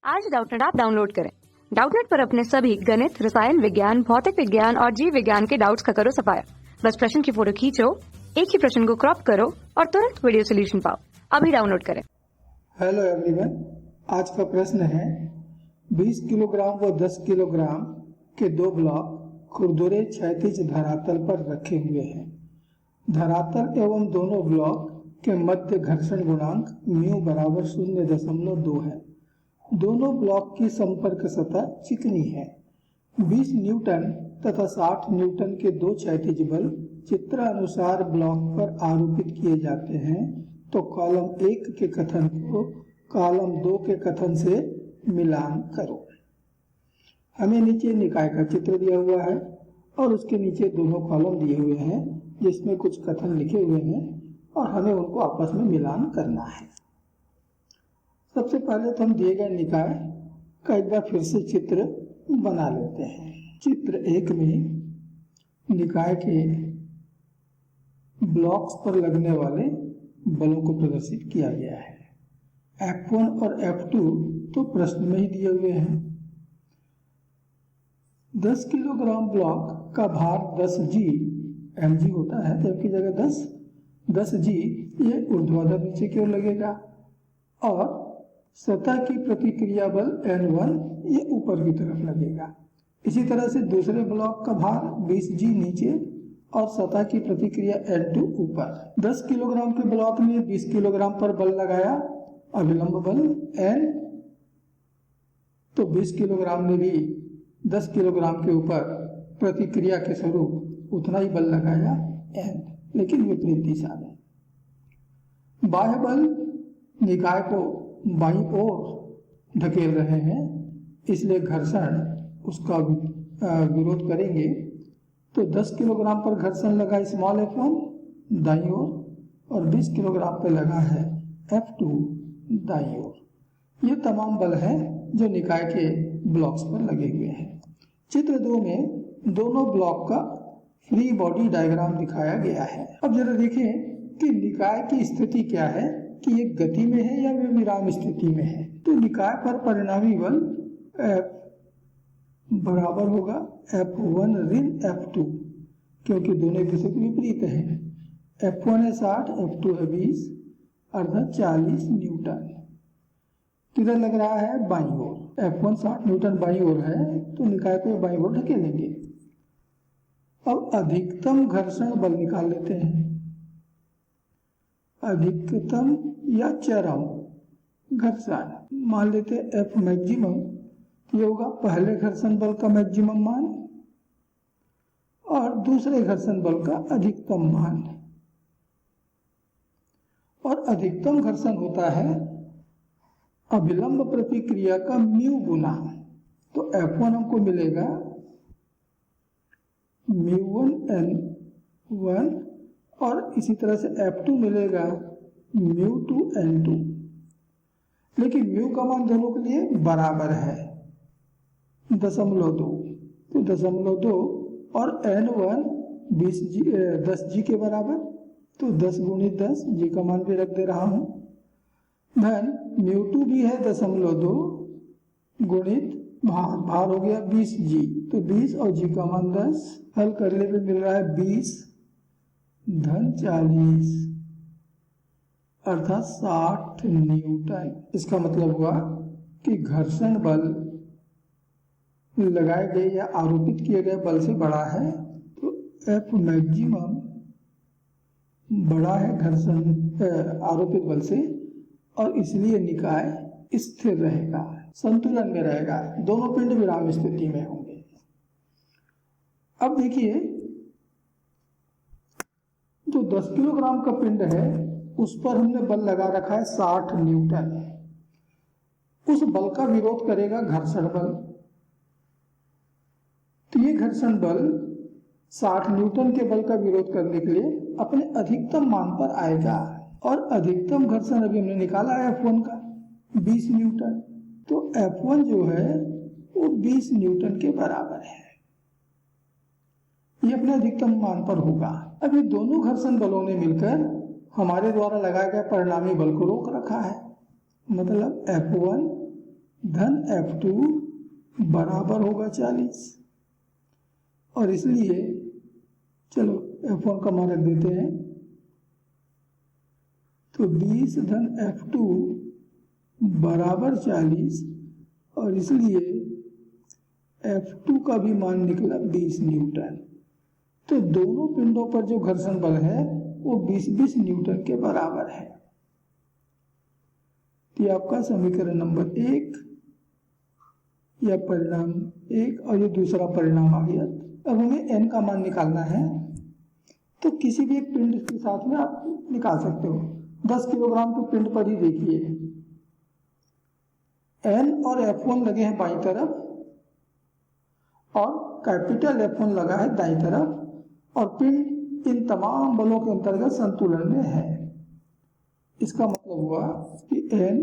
आज Doubtnut app download करें। Doubtnut पर अपने सभी गणित, रसायन विज्ञान, भौतिक विज्ञान और जीव विज्ञान के डाउट्स का करो सफाया। बस प्रश्न की फोटो खींचो, एक ही प्रश्न को क्रॉप करो और तुरंत वीडियो सोल्यूशन पाओ। अभी डाउनलोड करें। हेलो एवरीवन, आज का प्रश्न है 20 किलोग्राम व 10 किलोग्राम के दो ब्लॉक खुरदुरे क्षैतिज धरातल पर रखे हुए हैं। धरातल एवं दोनों ब्लॉक के मध्य घर्षण गुणांक म्यू बराबर 0.2 है। दोनों ब्लॉक की संपर्क सतह चिकनी है। 20 न्यूटन तथा 60 न्यूटन के दो क्षैतिज बल चित्रानुसार ब्लॉक पर आरोपित किए जाते हैं, तो कॉलम 1 के कथन को कॉलम 2 के कथन से मिलान करो। हमें नीचे निकाय का चित्र दिया हुआ है और उसके नीचे दोनों कॉलम दिए हुए हैं जिसमें कुछ कथन लिखे हुए हैं और हमें उनको आपस में मिलान करना है। सबसे पहले तो हम दिए गए निकाय का एक बार फिर से चित्र बना लेते हैं। चित्र 1 में निकाय के ब्लॉक्स पर लगने वाले बलों को प्रदर्शित किया गया है। F1 और F2 तो प्रश्न में ही दिए हुए हैं। 10 किलोग्राम ब्लॉक का भार 10G mg होता है, जबकि जगह 10G ये ऊर्ध्वाधर नीचे की ओर लगेगा और सतह की प्रतिक्रिया बल N1 ये ऊपर की तरफ लगेगा। इसी तरह से दूसरे ब्लॉक का भार 20G नीचे और सतह की प्रतिक्रिया N2 ऊपर। 10 किलोग्राम के ब्लॉक में 20 किलोग्राम पर बल लगाया, अभिलंब बल N, तो 20 किलोग्राम में भी 10 किलोग्राम के ऊपर प्रतिक्रिया के स्वरूप उतना ही बल लगाया N, लेकिन विपरीत दिशा में। बाह्य बल निकाय को बाईं ओर धकेल रहे हैं, इसलिए घर्षण उसका विरोध करेंगे। तो 10 किलोग्राम पर घर्षण लगा स्मॉल f1 दाईं ओर और 20 किलोग्राम पर लगा है f2 दाईं ओर। ये तमाम बल हैं जो निकाय के ब्लॉक्स पर लगे हुए हैं। चित्र 2 में दोनों ब्लॉक का फ्री बॉडी डायग्राम दिखाया गया है। अब जरा देखें कि निकाय की स्थिति क्या है, कि ये गति में है या वे विराम स्थिति में है। तो निकाय पर परिणामी बल F बराबर होगा F1 ऋण F2, क्योंकि दोनों एक दूसरे के विपरीत है। F1 है 60, F2 है 20, अर्थात 40 न्यूटन। किधर लग रहा है? बाईं ओर। F1 60 न्यूटन बाईं ओर है, तो निकाय को बाईं ओर ढकेलेंगे। अब अधिकतम घर्षण बल निकाल लेते हैं। अधिकतम या चरम घर्षण मान लेते हैं F मैक्सिमम, ये होगा पहले घर्षण बल का मैक्सिमम मान और दूसरे घर्षण बल का अधिकतम मान। और अधिकतम घर्षण होता है अभिलंब प्रतिक्रिया का म्यू गुना। तो F1 हमको मिलेगा μ1n1 और इसी तरह से F2 मिलेगा μ2n2। लेकिन म्यू का मान दोनों के लिए बराबर है 0.2, तो 0.2 और N1 10G के बराबर, तो 10 गुणित 10 G का मान भी रख दे रहा हूं। धन μ2 भी है 0.2 गुणित भार हो गया 20G, तो 20 और G का मान 10, हल करने पे मिल रहा है 20 धन 40 अर्थात 60 न्यूटन। इसका मतलब हुआ कि घर्षण बल लगाए गए या आरोपित किए गए बल से बड़ा है, तो F मैक्सिमम बड़ा है घर्षण आरोपित बल से और इसलिए निकाय स्थिर रहेगा, संतुलन में रहेगा, दोनों पिंड विराम स्थिति में होंगे। अब देखिए, जो 10 किलोग्राम का पिंड है उस पर हमने बल लगा रखा है 60 न्यूटन। उस बल का विरोध करेगा घर्षण बल, तो ये घर्षण बल 60 न्यूटन के बल का विरोध करने के लिए अपने अधिकतम मान पर आएगा और अधिकतम घर्षण अभी हमने निकाला है F1 का 20 न्यूटन, तो F1 जो है वो 20 न्यूटन के बराबर है। ये अपने अधिकतम मान पर होगा। अब ये दोनों घर्षण बलों ने मिलकर हमारे द्वारा लगाए गए परिणामी बल को रोक रखा है। मतलब F1 धन F2 बराबर होगा 40, और इसलिए चलो F1 का मान रख देते हैं, तो 20 धन F2 बराबर 40, और इसलिए F2 का भी मान निकला 20 न्यूटन। तो दोनों पिंडों पर जो घर्षण बल है वो 20-20 न्यूटन के बराबर है। तो ये आपका समीकरण नंबर 1 या परिणाम 1, और ये दूसरा परिणाम आ गया। अब हमें n का मान निकालना है, तो किसी भी एक पिंड के साथ में आप निकाल सकते हो। 10 किलोग्राम के पिंड पर ही देखिए, n और F1 लगे हैं बाईं तरफ और कैपिटल F1 लगा है दाईं तरफ, और पिंड इन तमाम बलों के अंतर्गत संतुलन में है। इसका मतलब हुआ कि n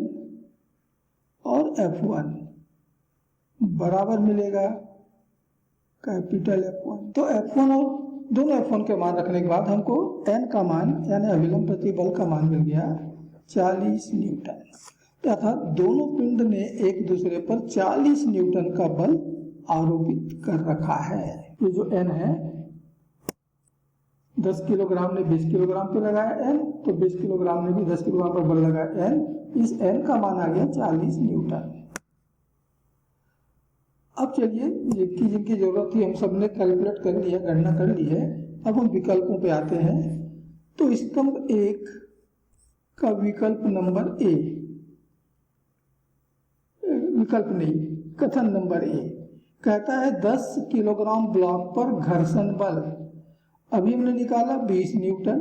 और F1 बराबर मिलेगा कैपिटल F1। तो F1 और दोनों F1 के मान रखने के बाद हमको n का मान यानी अभिलंब प्रतिबल का मान मिल गया 40 न्यूटन। अर्थात दोनों पिंड ने एक दूसरे पर 40 न्यूटन का बल आरोपित कर रखा है। ये जो n है, 10 किलोग्राम ने 20 किलोग्राम पे लगाया n, तो 20 किलोग्राम ने भी 10 किलोग्राम पर बल लगाया n। इस n का मान आ गया 40 न्यूटन। अब चलिए, जिनकी जरूरत थी हम सबने कैलकुलेट कर लिया, गणना कर ली है। अब हम विकल्पों पे आते हैं। तो स्तंभ 1 का विकल्प नंबर ए, विकल्प नहीं, कथन नंबर ए कहता है 10 किलोग्राम ब्लॉक पर घर्षण बल अभी हमने निकाला 20 न्यूटन,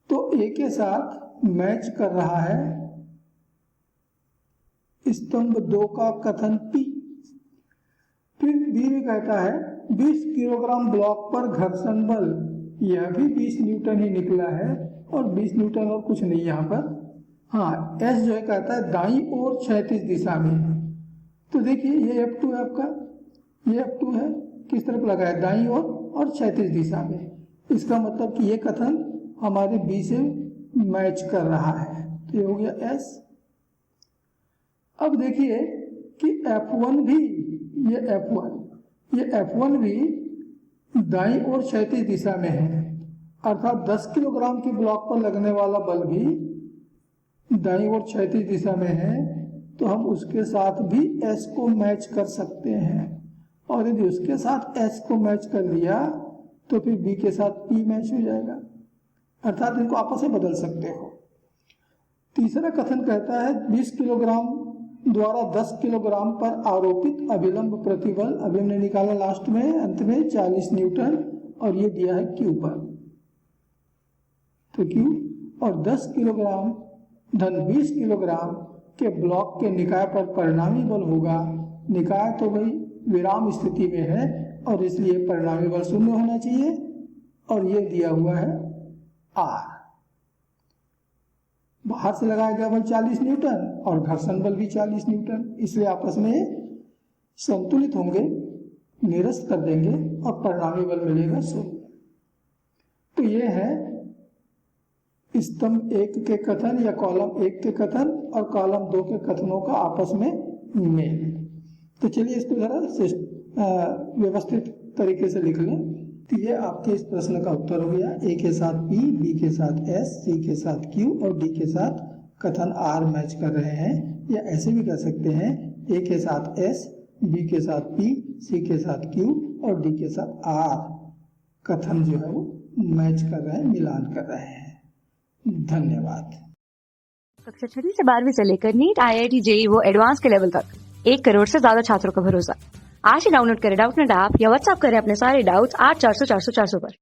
तो ए के साथ मैच कर रहा है स्तंभ 2 का कथन पी। फिर बी भी कहता है 20 किलोग्राम ब्लॉक पर घर्षण बल, यह भी 20 न्यूटन ही निकला है, और 20 न्यूटन और कुछ नहीं यहाँ पर। हाँ, एस जो है कहता है दाईं ओर क्षैतिज दिशा में। तो देखिए ये F2 है आपका, ये F2 है, किस तरफ लगा है, दाईं ओर और क्षैतिज दिशा में। इसका मतलब कि ये कथन हमारे बी से मैच कर रहा है। तो ये हो गया एस। अब देखिए कि F1 भी, ये F1 भी दाईं ओर क्षैतिज दिशा में है, अर्थात 10 किलोग्राम के ब्लॉक पर लगने वाला बल भी दाईं ओर क्षैतिज दिशा में है। तो हम उसके साथ भी S को मैच कर सकते हैं, और यदि उसके साथ S को मैच कर लिया तो फिर B के साथ P मैच हो जाएगा, अर्थात इनको आपस में बदल सकते हो। तीसरा कथन कहता है 20 किलोग्राम द्वारा 10 किलोग्राम पर आरोपित अभिलंब प्रतिबल, अभी हमने निकाला लास्ट में, अंत में 40 न्यूटन, और ये दिया है Q पर। तो Q और 10 किलोग्राम धन 20 किलोग्राम के ब्लॉक के निकाय पर परिणामी बल होगा। निकाय तो भाई विराम स्थिति में है, और इसलिए परिणामी बल 0 होना चाहिए, और ये दिया हुआ है R। बाहर से लगाया गया बल 40 न्यूटन और घर्षण बल भी 40 न्यूटन, इसलिए आपस में संतुलित होंगे, निरस्त कर देंगे, और परिणामी बल मिलेगा 0। तो ये है स्तंभ 1 के कथन या कॉलम 1 के कथन और कॉलम 2 के कथनों का आपस में मेल। तो चलिए इसको जरा व्यवस्थित तरीके से लिख लें। तो ये आपके इस प्रश्न का उत्तर हो गया। ए के साथ P, B के साथ S, C के साथ Q और D के साथ कथन R मैच कर रहे हैं, या ऐसे भी कह सकते हैं A के साथ S, B के साथ P, C के साथ Q और D के साथ R कथन जो है वो मैच कर रहे हैं, मिलान कर रहे हैं। धन्यवाद। कक्षा 6 से 12वीं से लेकर नीट, IIT, JEE वो एडवांस के लेवल तक 1 करोड़ से ज्यादा छात्रों का भरोसा। आज ही डाउनलोड करें डाउटनेट ऐप या व्हाट्सएप करें अपने सारे डाउट्स 8400 400 400 पर।